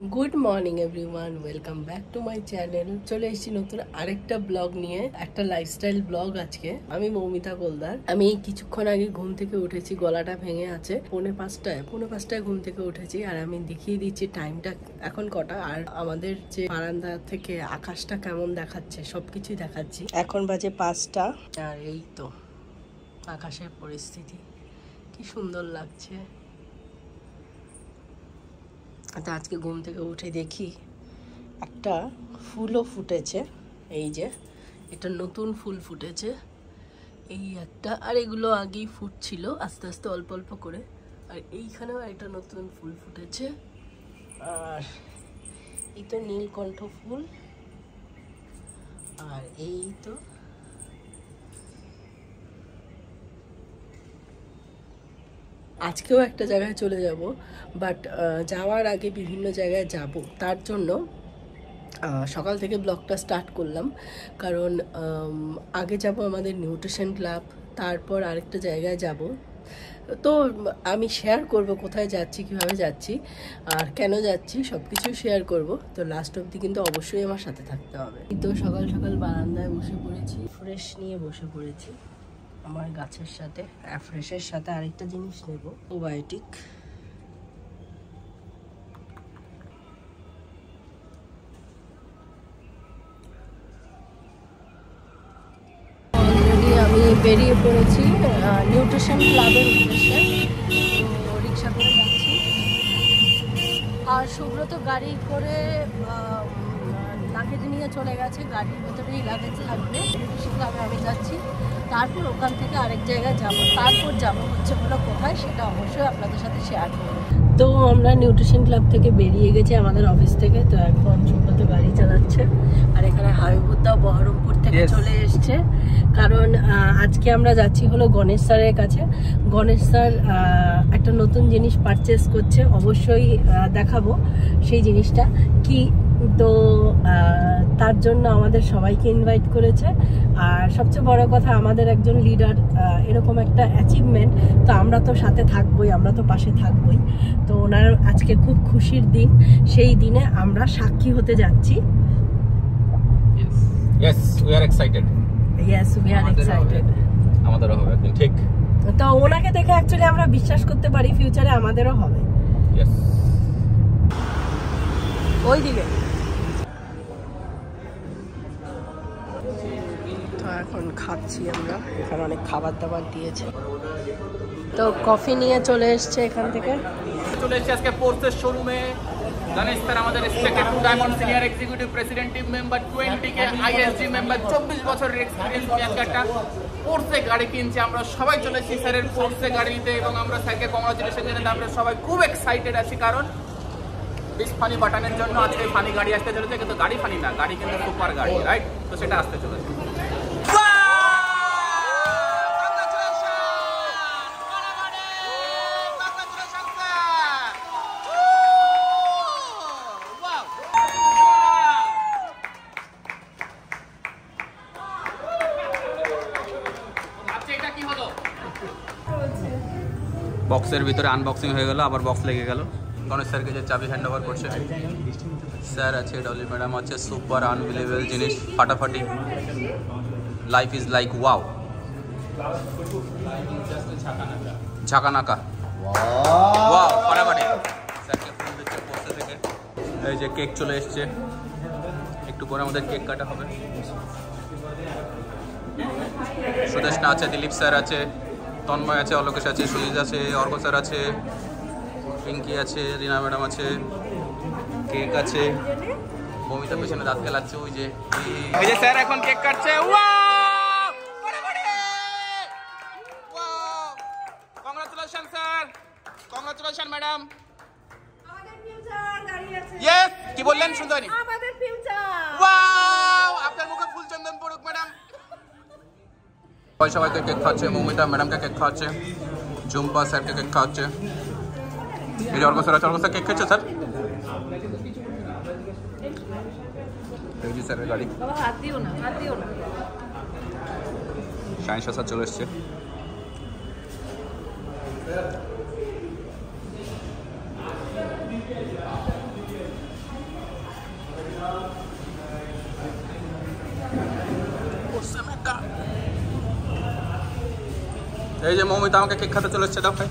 Good morning everyone, welcome back to my channel. চলে এসেছি নতুন আরেকটা ব্লগ নিয়ে, একটা লাইফস্টাইল ব্লগ। আজকে আমি মৌমিতা গোলদার। আমি কিছুক্ষণ আগে ঘুম থেকে উঠেছি, গলাটা ভেঙে আছে। পৌনে পাঁচটায় ঘুম থেকে উঠেছি। আর আমি দেখিয়ে দিচ্ছি টাইমটা এখন কটা, আর আমাদের যে বারান্দা থেকে আকাশটা কেমন দেখাচ্ছে সবকিছুই দেখাচ্ছি। এখন বাজে 5টা, আর এই তো আকাশের পরিস্থিতি কি সুন্দর লাগছে। তো আজকে ঘুম থেকে উঠে দেখি একটা ফুলও ফুটেছে। এই যে এটা নতুন ফুল ফুটেছে, এই একটা। আর এগুলো আগেই ফুটছিল আস্তে আস্তে অল্প অল্প করে। আর এইখানেও একটা নতুন ফুল ফুটেছে। আর এই তো নীলকণ্ঠ ফুল। আর এই তো আজকেও একটা জায়গায় চলে যাব, বাট যাওয়ার আগে বিভিন্ন জায়গায় যাব। তার জন্য সকাল থেকে ব্লগটা স্টার্ট করলাম, কারণ আগে যাব আমাদের নিউট্রিশন ক্লাব, তারপর আরেকটা জায়গায় যাব। তো আমি শেয়ার করব কোথায় যাচ্ছি, কিভাবে যাচ্ছি, আর কেন যাচ্ছি, সব কিছু শেয়ার করব। তো লাস্ট অবধি কিন্তু অবশ্যই আমার সাথে থাকতে হবে। তো সকাল সকাল বারান্দায় বসে পড়েছি, ফ্রেশ নিয়ে বসে পড়েছি আমার গাছের সাথে। ফ্রেশের সাথে আরেকটা জিনিস নেব, প্রোবায়োটিক। অলরেডি আমি বেরিয়ে পড়েছি নিউট্রিশন ক্লাবের উদ্দেশ্যে। তো রিক্সা করে যাচ্ছি, আর সুব্রত গাড়ি করে লাগেজ নিয়ে চলে গেছে। গাড়ির ভেতরেই লাগেজ থাকবে। নিউট্রিশন ক্লাবে আমি যাচ্ছি, তারপর ওখান থেকে আরেক জায়গায় যাব। তারপর যাব হচ্ছে হলো কোথায়, সেটা অবশ্যই আপনাদের সাথে শেয়ার করব। তো আমরা নিউট্রিশন ক্লাব থেকে বেরিয়ে গেছি আমাদের অফিস থেকে। তো এখন সুব্রত গাড়ি চালাচ্ছে, আর এখানে হাবিবুদ্দাও বহরমপুর থেকে চলে এসছে। কারণ আজকে আমরা যাচ্ছি হলো গণেশ স্যারের কাছে। গণেশ স্যার একটা নতুন জিনিস পারচেস করছে, অবশ্যই দেখাবো সেই জিনিসটা কি। তো তার জন্য আমাদের সবাইকে ইনভাইট করেছে। আর সবচেয়ে বড় কথা, আমাদের একজন লিডার, এরকম একটা অ্যাচিভমেন্ট, তো আমরা তো সাথে থাকবোই, আমরা তো পাশে থাকবোই। তো ওনার আজকে খুব খুশির দিন, সেই দিনে আমরা সাক্ষী হতে যাচ্ছি। Yes, we are excited. Yes, we are excited. আমাদেরও হবে একদিন, ঠিক। তো ওনাকে দেখে অ্যাকচুয়ালি আমরা বিশ্বাস করতে পারি ফিউচারে আমাদেরও হবে। Yes. ওইদিকে তো এখন খাচ্ছি আমরা, এখানে অনেক খাবার দাবার দিয়েছে। তো কফি নিয়ে চলে এসছে এখান থেকে। চলে এসেছি আজকে পোর্সের শোরুমে। গণেশ স্যার আমাদের respected two diamond senior executive president team member, 20K ISG member, 24 বছরের এক্সপিরিয়েন্স নিয়ে আজকে একটা পোর্সে গাড়ি কিনছি। আমরা সবাই চলে এসেছি স্যারের পোর্সে গাড়িতে, এবং আমরা স্যারকে কংগ্রাচুলেশন জানাতে আমরা সবাই খুব এক্সাইটেড আছি। কারণ বিশ ফানি বাটনের জন্য আজকে ফানি গাড়ি আসতে চলেছে, কিন্তু গাড়ি ফানি না, গাড়ি কিন্তু সুপার গাড়ি, রাইট? তো সেটা আসতে চলেছে। বক্সের ভিতরে আনবক্সিং হয়ে গেল, আবার বক্স লেগে গেল। গণেশ স্যারকে যে চাবি হ্যান্ড ওভার করছে, স্যার আছে, ডলি ম্যাডাম আছে। সুপার আনবিলিভেবল জিনিস, ফাটাফাটি। লাইফ ইজ লাইক ওয়াও, ঝাঁকানাকা, ওয়াও, ফাটাফাটি। স্যারকে ফোন দিচ্ছে বসে থেকে। এই যে কেক চলে এসছে, একটু পরে আমাদের কেক কাটা হবে। সুদেশনা আছে, দিলীপ স্যার আছে, তন্ময় আছে, অলোকেশ আছে, সুজিত আছে, অর্ঘ স্যার আছে, পিঙ্কি আছে, রিনা ম্যাডাম আছে, কেক আছে। মমিতা পেছনে দাঁত খেলাচ্ছে, ওই যে এই যে স্যার এখন কেক কাটছে। Congratulation sir, congratulation madam. Yes, কি বললেন সুন্দরী? আমাদের ফিউচার। ওয়াও, আপনার মুখে ফুল চন্দন পড়ুক ম্যাডাম। সবাইকে কেক খাওয়াচ্ছে, মৌমিতা ম্যাডামকে কেক খাওয়াচ্ছে, ঝুম্পা স্যারকে কেক খাওয়াচ্ছে। এই যে অর্ঘ স্যার আছে, অর্ঘ স্যার কেক খাচ্ছে স্যার। এই যে স্যারের গাড়ি, হাত দিও না, হাত দিও না। সায়েন্স স্যার চলে এসছে। এই যে মৌমিতা আমাকে কেক খাতে চলে এসছে, দাও ভাই।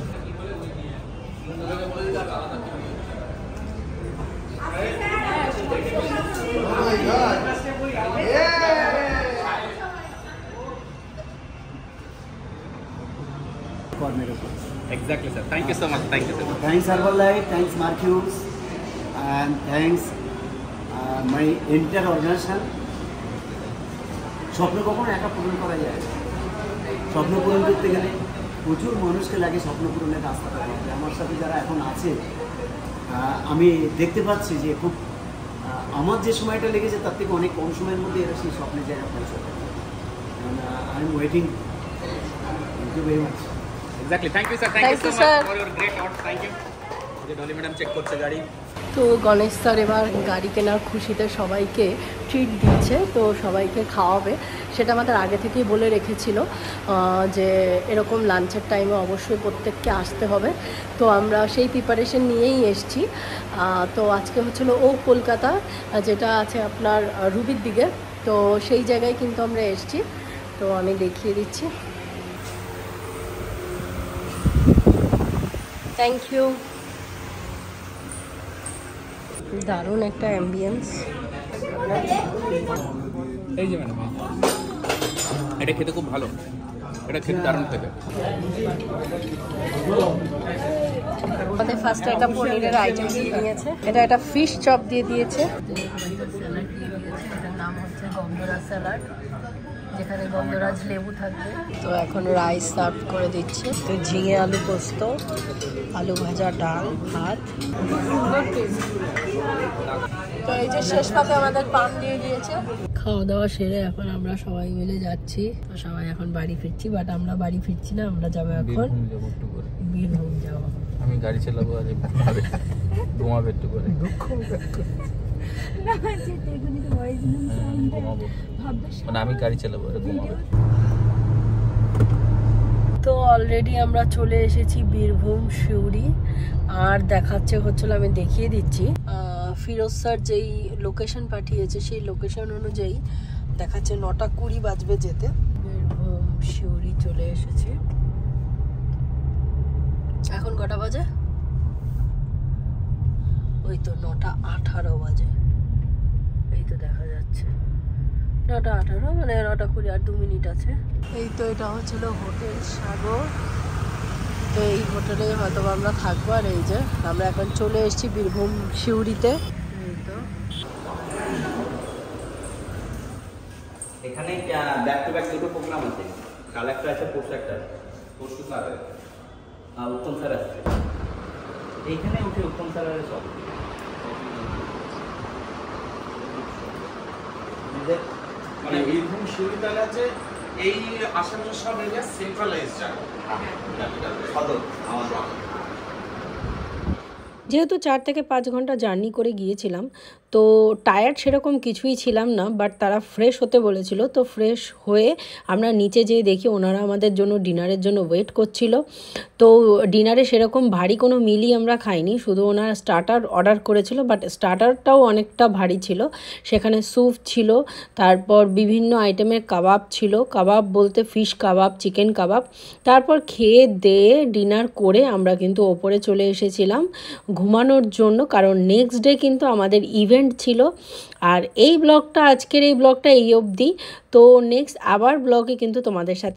For मेरे को Exactly sir, thank you so much, thank you so much. thanks Herbalife, thanks Marcus and thanks my entire organization. স্বপ্ন কখনো একা পূরণ করা যায় না। স্বপ্ন পূরণ করতে গেলে প্রচুর মানুষকে লাগে স্বপ্ন পূরণের রাস্তাটা করতে। আমার সাথে যারা এখন আছে আমি দেখতে পাচ্ছি যে খুব আমার যে সময়টা লেগেছে তার থেকে অনেক কম সময়ের মধ্যে এরা সেই স্বপ্নের জায়গা পৌঁছাবে। I am waiting. Thank you very much. Exactly, thank you sir, thank you so much for your great thoughts, thank you. যে ডলি ম্যাডাম চেক করছে গাড়ি। তো গণেশ স্যার এবার গাড়ি কেনার খুশিতে সবাইকে ট্রিট দিচ্ছে, তো সবাইকে খাওয়াবে। সেটা আমাদের আগে থেকেই বলে রেখেছিল যে এরকম লাঞ্চের টাইমে অবশ্যই প্রত্যেককে আসতে হবে। তো আমরা সেই প্রিপারেশন নিয়েই এসছি। তো আজকে হচ্ছিল ও কলকাতা, যেটা আছে আপনার রুবির দিকে, তো সেই জায়গায় কিন্তু আমরা এসছি। তো আমি দেখিয়ে দিচ্ছি। Thank you. দারুণ একটা অ্যাম্বিয়েন্স। এই যে ম্যাডাম, এটা খেতে খুব ভালো, এটা খেতে দারুণ খেতে। আমাদের ফার্স্টে একটা পনিরের আইটেম দিয়ে দিয়েছে, এটা একটা ফিশ চপ দিয়ে দিয়েছে। স্যালাড দিয়ে দিয়েছে, এটার নাম হচ্ছে গন্ধরাজ স্যালাড, যেখানে গন্ধরাজ লেবু থাকবে। তো এখন রাইস সার্ভ করে দিচ্ছে, তো ঝিঙে আলু পোস্ত, আলু ভাজা, ডাল, ভাত। তো এই যে শেষ পাতে আমাদের পান দিয়ে দিয়েছে। খাওয়া দাওয়া সেরে এখন আমরা সবাই মিলে যাচ্ছি। তো সবাই এখন বাড়ি ফিরছি, বাট আমরা বাড়ি ফিরছি না, আমরা যাবো এখন বীরভূম যাবো। আমি গাড়ি চালাবো আর ঘুমাবে একটু করে। মানে আমি গাড়ি চালাবো আর ঘুমাবে। তো অলরেডি আমরা চলে এসেছি বীরভূম সিউড়ি। আর দেখাচ্ছে হচ্ছিল, আমি দেখিয়ে দিচ্ছি, ফিরোজ স্যার যেই লোকেশন পাঠিয়েছে সেই লোকেশন অনুযায়ী দেখাচ্ছে 9:20 বাজবে যেতে। বীরভূম সিউড়ি চলে এসেছি। এখন কটা বাজে? ওই তো 9:18 বাজে, এই তো দেখা যাচ্ছে 9:18, মানে 9:20, আর 2 মিনিট আছে। এই তো এটা হচ্ছিল হোটেল সাগর। তো এই হোটেলে হয়তো আমরা থাকবো। আর এই যে আমরা এখন চলে এসেছি বীরভূম সিউড়িতে। এই তো এখানে ব্যাক টু ব্যাক দুটো প্রোগ্রাম আছে, কাল একটা আছে, পরশু একটা আছে। পরশু স্যার উত্তম স্যার আসছে, এইখানে উঠে উত্তম স্যারের সব মানে বীরভূম শিউরিতাল আছে, এই আসামের সব এরিয়া সেন্ট্রালাইজ জায়গা, সদর আমাদের। যেহেতু 4 থেকে 5 ঘন্টা জার্নি করে গিয়েছিলাম, তো টায়ার্ড সেরকম কিছুই ছিলাম না, বাট তারা ফ্রেশ হতে বলেছিল। তো ফ্রেশ হয়ে আমরা নিচে যেয়ে দেখি ওনারা আমাদের জন্য ডিনারের জন্য ওয়েট করছিল। তো ডিনারে সেরকম ভারী কোনো মিলই আমরা খাইনি, শুধু ওনারা স্টার্টার অর্ডার করেছিল, বাট স্টার্টারটাও অনেকটা ভারী ছিল। সেখানে স্যুপ ছিল, তারপর বিভিন্ন আইটেমের কাবাব ছিল, কাবাব বলতে ফিশ কাবাব, চিকেন কাবাব। তারপর খেয়ে দিয়ে ডিনার করে আমরা কিন্তু ওপরে চলে এসেছিলাম ঘুমানোর জন্য, কারণ নেক্সট ডে কিন্তু আমাদের ইভেন্ট ছিল। আর এই ব্লগটা, আজকের এই ব্লগটা এই অবধি। তো নেক্সট আবার ব্লগে কিন্তু তোমাদের সাথে